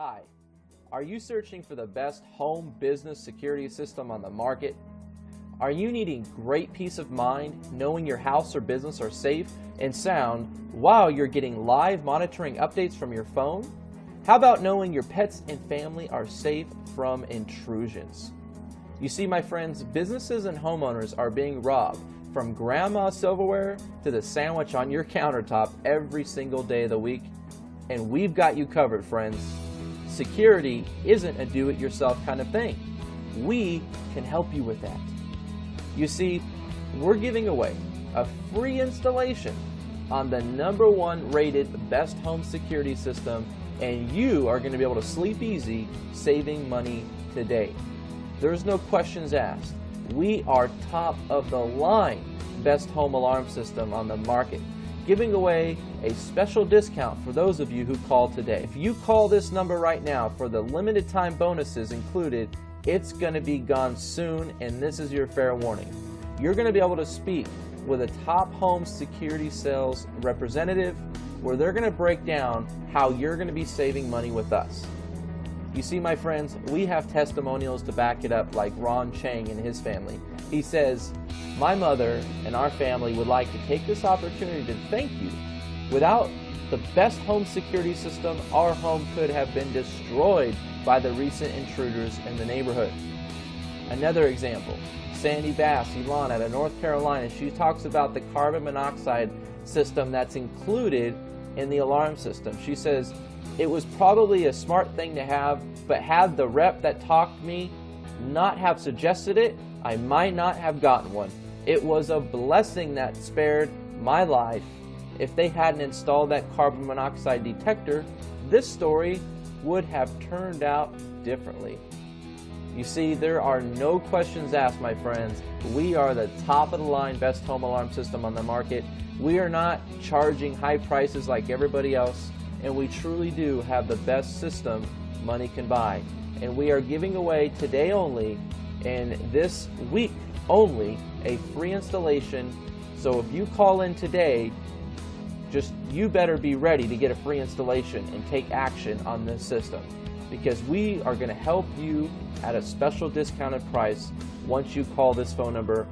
Hi, are you searching for the best home business security system on the market? Are you needing great peace of mind knowing your house or business are safe and sound while you're getting live monitoring updates from your phone? How about knowing your pets and family are safe from intrusions? You see, my friends, businesses and homeowners are being robbed from grandma's silverware to the sandwich on your countertop every single day of the week, and we've got you covered, friends. Security isn't a do-it-yourself kind of thing. We can help you with that. You see, we're giving away a free installation on the #1 rated best home security system, and you are going to be able to sleep easy saving money today. There's no questions asked. We are top of the line best home alarm system on the market, giving away a special discount for those of you who call today. If you call this number right now for the limited time bonuses included, it's going to be gone soon, and this is your fair warning. You're going to be able to speak with a top home security sales representative where they're going to break down how you're going to be saving money with us. You see, my friends, we have testimonials to back it up, like Ron Chang and his family. He says, "My mother and our family would like to take this opportunity to thank you. Without the best home security system, our home could have been destroyed by the recent intruders in the neighborhood." Another example, Sandy Bass, Elon out of North Carolina, she talks about the carbon monoxide system that's included in the alarm system. She says, "It was probably a smart thing to have, but had the rep that talked to me not have suggested it, I might not have gotten one. It was a blessing that spared my life. If they hadn't installed that carbon monoxide detector, this story would have turned out differently." You see, there are no questions asked, my friends. We are the top of the line best home alarm system on the market. We are not charging high prices like everybody else, and we truly do have the best system money can buy. And we are giving away today only, and this week only, a free installation. So if you call in today, you better be ready to get a free installation and take action on this system, because we are going to help you at a special discounted price once you call this phone number